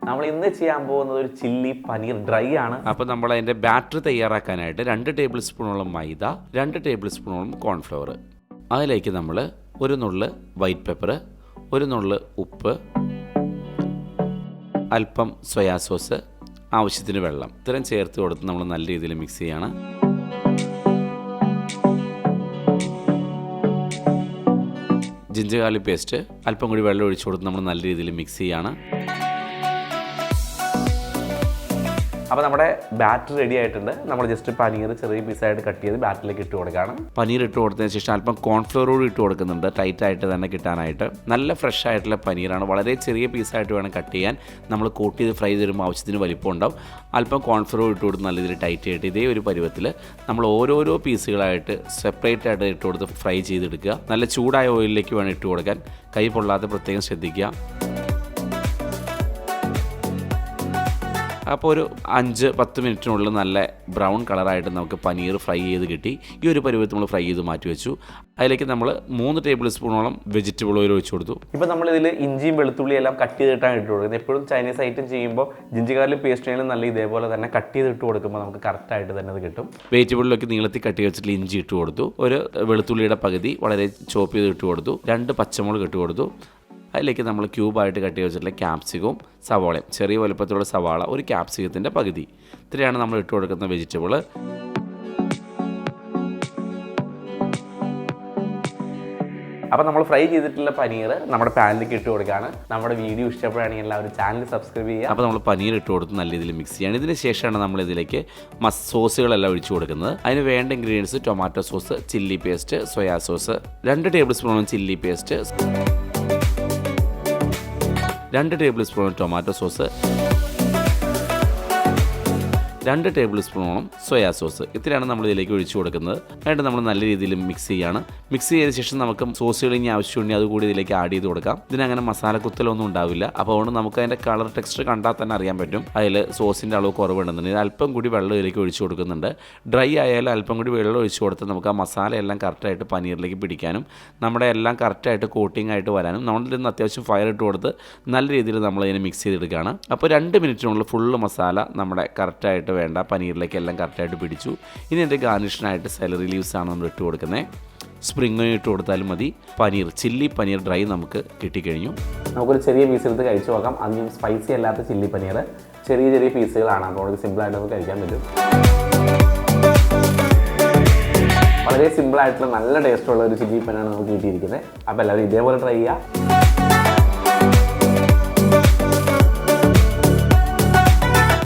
നമ്മൾ ഇന്ന് ചെയ്യാൻ പോകുന്നത് ഒരു ചില്ലി പനീർ ഡ്രൈ ആണ്. അപ്പോൾ നമ്മൾ അതിൻ്റെ ബാറ്റർ തയ്യാറാക്കാനായിട്ട് 2 ടേബിൾ സ്പൂണോളം മൈദ, 2 ടേബിൾ സ്പൂണോളം കോൺഫ്ലവർ, അതിലേക്ക് നമ്മൾ ഒരു നുള്ള് വൈറ്റ് പെപ്പർ, ഒരു നുള്ള് ഉപ്പ്, അല്പം സോയാ സോസ്, ആവശ്യത്തിന് വെള്ളം ഇത്രയും ചേർത്ത് കൊടുത്ത് നമ്മൾ നല്ല രീതിയിൽ മിക്സ് ചെയ്യണം. ജിഞ്ചർ ഗാർലിക് പേസ്റ്റ് അല്പം കൂടി വെള്ളം ഒഴിച്ചു കൊടുത്ത് നമ്മൾ നല്ല രീതിയിൽ മിക്സ് ചെയ്യണം. അപ്പോൾ നമ്മുടെ ബാറ്റർ റെഡി ആയിട്ടുണ്ട്. നമ്മൾ ജസ്റ്റ് പനീർ ചെറിയ പീസായിട്ട് കട്ട് ചെയ്ത് ബാറ്ററിലേക്ക് ഇട്ട് കൊടുക്കുകയാണ്. പനീർ ഇട്ട് കൊടുത്തതിന് ശേഷം അല്പം കോൺഫ്ലവർ കൂടി ഇട്ട് കൊടുക്കുന്നുണ്ട്, ടൈറ്റായിട്ട് തന്നെ കിട്ടാനായിട്ട്. നല്ല ഫ്രഷ് ആയിട്ടുള്ള പനീറാണ്. വളരെ ചെറിയ പീസായിട്ട് വേണം കട്ട് ചെയ്യാൻ. നമ്മൾ കോട്ട് ചെയ്ത് ഫ്രൈ തരുമ്പോൾ ആവശ്യത്തിന് വലിപ്പം ഉണ്ടാവും. അല്പം കോൺഫ്ലവർ ഇട്ട് കൊടുത്ത് നല്ല രീതിയിൽ ടൈറ്റ് ആയിട്ട് ഇതേ ഒരു പരുവത്തിൽ നമ്മൾ ഓരോരോ പീസുകളായിട്ട് സെപ്പറേറ്റ് ആയിട്ട് ഇട്ട് കൊടുത്ത് ഫ്രൈ ചെയ്തെടുക്കുക. നല്ല ചൂടായ ഓയിലിലേക്ക് വേണം ഇട്ട് കൊടുക്കാൻ. കൈ പൊള്ളാതെ പ്രത്യേകം ശ്രദ്ധിക്കുക. അപ്പോൾ ഒരു 5-10 മിനിറ്റിനുള്ളിൽ നല്ല ബ്രൗൺ കളറായിട്ട് നമുക്ക് പനീർ ഫ്രൈ ചെയ്ത് കിട്ടി. ഈ ഒരു പരുവത്തിൽ നമ്മൾ ഫ്രൈ ചെയ്ത് മാറ്റി വെച്ചു. അതിലേക്ക് നമ്മൾ 3 ടേബിൾ സ്പൂണോളം വെജിറ്റബിൾ ഓയിൽ ഒഴിച്ചു കൊടുത്തു. ഇപ്പോൾ നമ്മളിതിൽ ഇഞ്ചിയും വെളുത്തുള്ളിയും എല്ലാം കട്ട് ചെയ്തിട്ടാണ് ഇട്ട് കൊടുക്കുന്നത്. എപ്പോഴും ചൈനീസ് ഐറ്റം ചെയ്യുമ്പോൾ ജിഞ്ചർ ഗാർലിക് പേസ്റ്റ് ആയാലും നല്ല ഇതേപോലെ തന്നെ കട്ട് ചെയ്ത് ഇട്ട് കൊടുക്കുമ്പോൾ നമുക്ക് കറക്റ്റായിട്ട് തന്നെ അത് കിട്ടും. വെജിറ്റബിളിലൊക്കെ നീളത്തിൽ കട്ട് വെച്ചിട്ട് ഇഞ്ചി ഇട്ട് കൊടുത്തു. ഒരു വെളുത്തുള്ളിയുടെ പകുതി വളരെ ചോപ്പ് ചെയ്ത് ഇട്ട് കൊടുത്തു. 2 പച്ചമുളക് ഇട്ട് കൊടുത്തു. അതിലേക്ക് നമ്മൾ ക്യൂബായിട്ട് കട്ട് വെച്ചിട്ടുള്ള ക്യാപ്സിക്കവും സവാളയും, ചെറിയ വലുപ്പത്തിലുള്ള സവാള, ഒരു ക്യാപ്സിക്കത്തിൻ്റെ പകുതി, ഇത്രയാണ് നമ്മൾ ഇട്ട് കൊടുക്കുന്ന വെജിറ്റബിൾ. അപ്പോൾ നമ്മൾ ഫ്രൈ ചെയ്തിട്ടുള്ള പനീർ നമ്മുടെ പാനിലേക്ക് ഇട്ട് കൊടുക്കുകയാണ്. നമ്മുടെ വീഡിയോ ഇഷ്ടപ്പെടുകയാണെങ്കിൽ എല്ലാവരും ചാനൽ സബ്സ്ക്രൈബ് ചെയ്യുക. അപ്പോൾ നമ്മൾ പനീർ ഇട്ട് കൊടുത്ത് നല്ല രീതിയിൽ മിക്സ് ചെയ്യണം. ഇതിന് ശേഷമാണ് നമ്മൾ ഇതിലേക്ക് സോസുകളെല്ലാം ഒഴിച്ചു കൊടുക്കുന്നത്. അതിന് വേണ്ട ingredients tomato sauce, chilli paste, soya sauce, 2 table സ്പൂണോളം chilli paste, 2 table spoon tomato sauce, 2 table സ്പൂണോളം സോയാ സോസ്, ഇത്രയാണ് നമ്മൾ ഇതിലേക്ക് ഒഴിച്ചു കൊടുക്കുന്നത്. എന്നിട്ട് നമ്മൾ നല്ല രീതിയിൽ മിക്സ് ചെയ്യാണ്. മിക്സ് ചെയ്ത ശേഷം നമുക്ക് സോസുകൾ ഇനി ആവശ്യമുണ്ടെങ്കിൽ അതുകൂടി ഇതിലേക്ക് ആഡ് ചെയ്ത് കൊടുക്കാം. ഇതിനങ്ങനെ മസാല കുത്തലൊന്നും ഉണ്ടാവില്ല. അപ്പോൾ അതുകൊണ്ട് നമുക്ക് അതിൻ്റെ കളർ ടെക്സ്ചർ കണ്ടാൽ തന്നെ അറിയാൻ പറ്റും അതിൽ സോസിൻ്റെ അളവ് കുറവുണ്ടെന്നുണ്ടെങ്കിൽ. അല്പം കൂടി വെള്ളം ഇതിലേക്ക് ഒഴിച്ചു കൊടുക്കുന്നുണ്ട്. ഡ്രൈ ആയാലും അല്പം കൂടി വെള്ളം ഒഴിച്ചു കൊടുത്ത് നമുക്ക് ആ മസാല എല്ലാം കറക്റ്റായിട്ട് പനീറിലേക്ക് പിടിക്കാനും നമ്മുടെ എല്ലാം കറക്റ്റായിട്ട് കോട്ടിംഗ് ആയിട്ട് വരാനും നമ്മളിൽ നിന്ന് അത്യാവശ്യം ഫയർ ഇട്ട് കൊടുത്ത് നല്ല രീതിയിൽ നമ്മളതിനെ മിക്സ് ചെയ്തെടുക്കുകയാണ്. അപ്പോൾ 2 മിനിറ്റിനുള്ളിൽ ഫുള്ള് മസാല നമ്മുടെ കറക്റ്റായിട്ട് വേണ്ട പനീറിലേക്ക് എല്ലാം കറക്റ്റായിട്ട് പിടിച്ചു. ഇനി എൻ്റെ ഗാർണിഷിനായിട്ട് സെലറി ലീവ്സാണ് നമ്മൾ ഇട്ട് കൊടുക്കുന്നത്. സ്പ്രിംഗ് ഇട്ട് കൊടുത്താലും മതി. പനീർ ചില്ലി പനീർ ഡ്രൈ നമുക്ക് കിട്ടിക്കഴിഞ്ഞു. നമുക്കൊരു ചെറിയ പീസ് എടുത്ത് കഴിച്ചു നോക്കാം. അധികം സ്പൈസി അല്ലാത്ത ചില്ലി പനീർ ചെറിയ ചെറിയ പീസുകളാണ്. അപ്പോൾ നമുക്ക് സിമ്പിളായിട്ട് നമുക്ക് കഴിക്കാൻ പറ്റും. വളരെ സിമ്പിളായിട്ടുള്ള നല്ല ടേസ്റ്റുള്ള ഒരു ചില്ലി പനീറാണ് നമുക്ക് കിട്ടിയിരിക്കുന്നത്. അപ്പോൾ എല്ലാവരും ഇതേപോലെ ട്രൈ ചെയ്യുക.